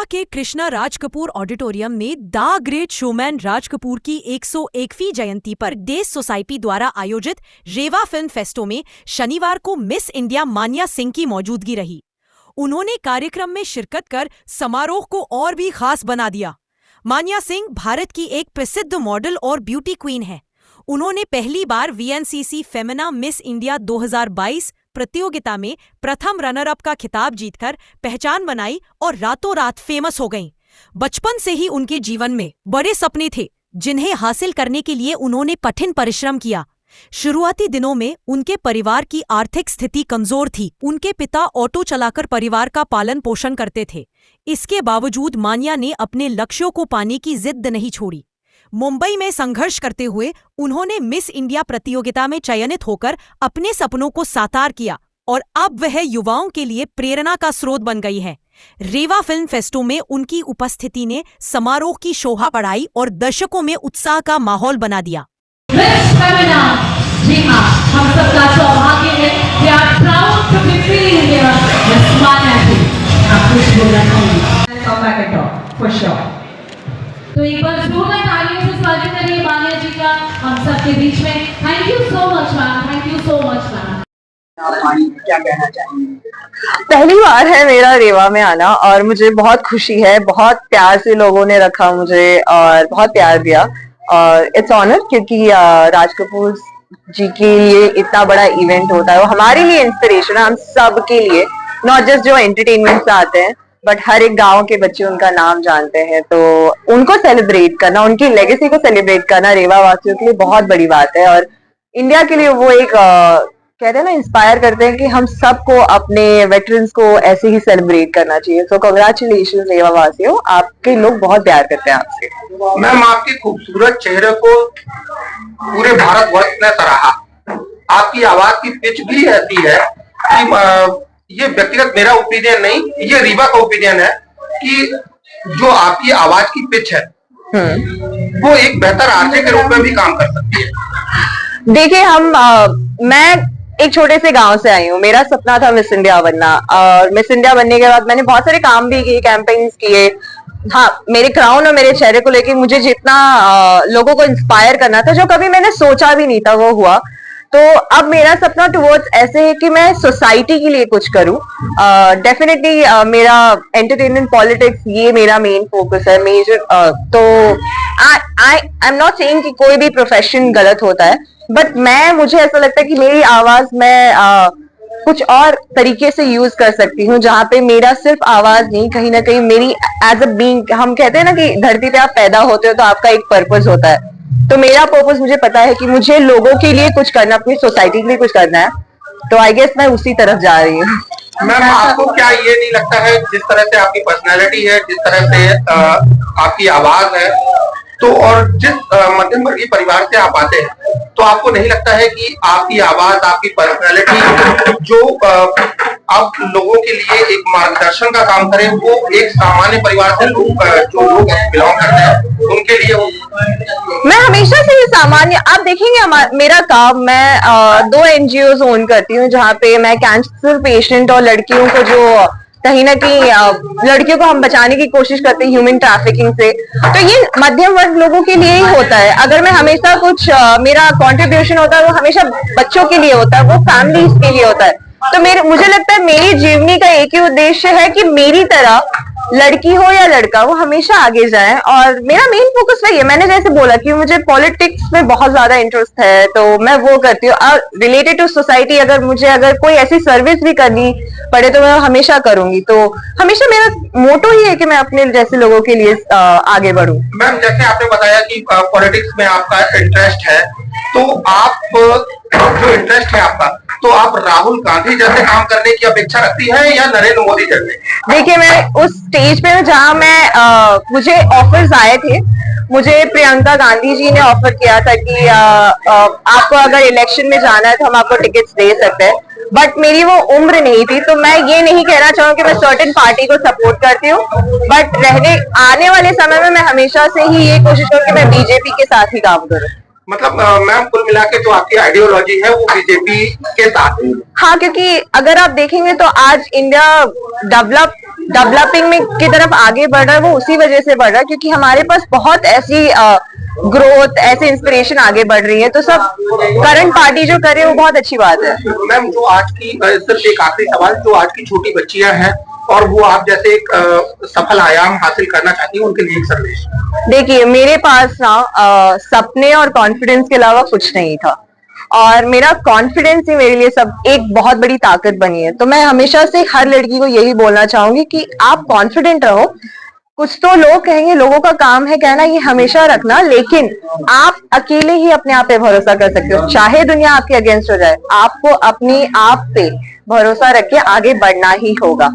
के कृष्णा राज कपूर ऑडिटोरियम में the great showman Raj Kapoor की 101वीं जयंती पर देश सोसाइटी द्वारा आयोजित रेवा फिल्म फेस्टो में शनिवार को मिस इंडिया मान्या सिंह की मौजूदगी रही। उन्होंने कार्यक्रम में शिरकत कर समारोह को और भी खास बना दिया। मान्या सिंह भारत की एक प्रसिद्ध मॉडल और ब्यूटी क्वीन है। उन्होंने पहली बार वीएनसीसी फेमिना मिस इंडिया 2022 प्रतियोगिता में प्रथम रनर अप का खिताब जीतकर पहचान बनाई और रातों रात फेमस हो गईं। बचपन से ही उनके जीवन में बड़े सपने थे, जिन्हें हासिल करने के लिए उन्होंने कठिन परिश्रम किया। शुरुआती दिनों में उनके परिवार की आर्थिक स्थिति कमजोर थी। उनके पिता ऑटो चलाकर परिवार का पालन पोषण करते थे। इसके बावजूद मान्या ने अपने लक्ष्यों को पाने की जिद नहीं छोड़ी। मुंबई में संघर्ष करते हुए उन्होंने मिस इंडिया प्रतियोगिता में चयनित होकर अपने सपनों को साकार किया और अब वह युवाओं के लिए प्रेरणा का स्रोत बन गई है। रेवा फिल्म फेस्टो में उनकी उपस्थिति ने समारोह की शोभा बढ़ाई और दर्शकों में उत्साह का माहौल बना दिया। जी हाँ, हम सबका सौभाग्य है कि आप proud to be feeling here miss Manya ji. आप कुछ बोलना चाहिए? Come back and talk for sure. तो एक बार जोरदार तालियों से स्वागत करिए मान्या जी का हम सबके बीच में। Thank you so much ma'am, thank you so much ma'am. क्या कहना चाहिए? पहली बार है मेरा रेवा में आना और मुझे बहुत खुशी है। बहुत प्यार से लोगों ने रखा मुझे और बहुत प्यार दिया और इट्स ऑनर, क्योंकि राज कपूर जी के लिए इतना बड़ा इवेंट होता है। वो हमारे लिए इंस्पिरेशन है, हम सब के लिए, नॉट जस्ट जो एंटरटेनमेंट से आते हैं बट हर एक गांव के बच्चे उनका नाम जानते हैं। तो उनको सेलिब्रेट करना, उनकी लेगेसी को सेलिब्रेट करना रेवा वासियों के लिए बहुत बड़ी बात है और इंडिया के लिए वो एक कहते हैं ना, इंस्पायर करते हैं कि हम सबको अपने वेटरन्स को ऐसे ही सेलिब्रेट करना चाहिए। सो कांग्रेचुलेशन रेवा वासियों, आपके लोग बहुत प्यार करते हैं आपसे। मैम, आपके खूबसूरत चेहरे को पूरे भारतवर्ष ने सराहा। आपकी आवाज की पिच भी ऐसी है कि ये व्यक्तिगत मेरा ओपिनियन नहीं, ये रीवा का ओपिनियन है कि जो आपकी आवाज की पिच है वो एक बेहतर आरजे के रूप में भी काम कर सकती है। देखिए, मैं एक छोटे से गांव से आई हूँ। मेरा सपना था मिस इंडिया बनना और मिस इंडिया बनने के बाद मैंने बहुत सारे काम भी किए, कैंपेन्स किए। हाँ, मेरे क्राउन और मेरे चेहरे को लेकर मुझे जितना लोगों को इंस्पायर करना था, जो कभी मैंने सोचा भी नहीं था, वो हुआ। तो अब मेरा सपना टुवर्ड्स ऐसे है कि मैं सोसाइटी के लिए कुछ करूं। डेफिनेटली मेरा एंटरटेनमेंट पॉलिटिक्स ये मेरा मेन फोकस है, मेजर। तो आई एम नॉट सेइंग कि कोई भी प्रोफेशन गलत होता है, बट मुझे ऐसा लगता है कि मेरी आवाज मैं कुछ और तरीके से यूज कर सकती हूँ, जहाँ पे मेरा सिर्फ आवाज नहीं, कहीं ना कहीं मेरी एज अ बीइंग, हम कहते हैं ना कि धरती पे आप पैदा होते हो तो आपका एक पर्पस होता है। तो मेरा पर्पस, मुझे पता है कि मुझे लोगों के लिए कुछ करना, अपनी सोसाइटी के लिए कुछ करना है। तो आई गेस मैं उसी तरफ जा रही हूँ। मैम, आपको क्या ये नहीं लगता है, जिस तरह से आपकी पर्सनालिटी है, जिस तरह से आपकी आवाज है, तो और जिस मध्यम वर्गीय परिवार से आप आते हैं, तो आपको नहीं लगता है कि आपकी आवाज, आपकी पर्सनालिटी जो आप लोगों के लिए एक मार्गदर्शन का काम करे, वो एक सामान्य परिवार से जो लोग बिलोंग करते हैं उनके लिए हो? मैं हमेशा से ही सामान्य, आप देखेंगे मेरा काम, मैं 2 NGOs ओन करती हूँ, जहाँ पे मैं कैंसर पेशेंट और लड़कियों को, जो कहीं ना कहीं लड़कियों को हम बचाने की कोशिश करते हैं ह्यूमन ट्रैफिकिंग से। तो ये मध्यम वर्ग लोगों के लिए ही होता है। अगर मैं हमेशा कुछ मेरा कंट्रीब्यूशन होता है, वो हमेशा बच्चों के लिए होता है, वो फैमिलीज के लिए होता है। तो मुझे लगता है मेरी जीवनी का एक ही उद्देश्य है कि मेरी तरह लड़की हो या लड़का, वो हमेशा आगे जाए और मेरा मेन फोकस वही है। मैंने जैसे बोला कि मुझे पॉलिटिक्स में बहुत ज्यादा इंटरेस्ट है, तो मैं वो करती हूँ। और रिलेटेड टू सोसाइटी, अगर कोई ऐसी सर्विस भी करनी पड़े तो मैं हमेशा करूंगी। तो हमेशा मेरा मोटो ही है कि मैं अपने जैसे लोगों के लिए आगे बढ़ूं। मैम, जैसे आपने बताया कि पॉलिटिक्स में आपका इंटरेस्ट है, तो आप जो इंटरेस्ट है आपका, तो आप राहुल गांधी जैसे काम करने की अपेक्षा रखती हैं या नरेंद्र मोदी जैसे? देखिए, मैं उस स्टेज पे हूँ जहाँ मुझे ऑफर्स आए थे। मुझे प्रियंका गांधी जी ने ऑफर किया था कि आपको अगर इलेक्शन में जाना है तो हम आपको टिकट्स दे सकते हैं, बट मेरी वो उम्र नहीं थी। तो मैं ये नहीं कहना चाहूंगी कि मैं सर्टेन पार्टी को सपोर्ट करती हूँ, बट आने वाले समय में मैं हमेशा से ही ये कोशिश करूँ कि मैं बीजेपी के साथ ही काम करूँ। मतलब मैम कुल मिला के जो आपकी आइडियोलॉजी है वो बीजेपी के साथ है। हाँ, क्योंकि अगर आप देखेंगे तो आज इंडिया डेवलपिंग में की तरफ आगे बढ़ रहा है, वो उसी वजह से बढ़ रहा है क्योंकि हमारे पास बहुत ऐसी ग्रोथ, ऐसे इंस्पिरेशन आगे बढ़ रही है। तो सब करंट पार्टी जो करे वो बहुत अच्छी बात है। मैम जो आज की सिर्फ एक आखिरी सवाल, जो आज की छोटी बच्चियां हैं और वो आप जैसे एक सफल आयाम हासिल करना चाहती हैं, उनके लिए एक संदेश। देखिए, मेरे पास ना सपने और कॉन्फिडेंस के अलावा कुछ नहीं था और मेरा कॉन्फिडेंस ही मेरे लिए सब एक बहुत बड़ी ताकत बनी है। तो मैं हमेशा से हर लड़की को यही बोलना चाहूंगी कि आप कॉन्फिडेंट रहो। कुछ तो लोग कहेंगे, लोगों का काम है कहना, ये हमेशा रखना, लेकिन आप अकेले ही अपने आप पे भरोसा कर सकते हो। चाहे दुनिया आपके अगेंस्ट हो जाए, आपको अपने आप पे भरोसा रख के आगे बढ़ना ही होगा।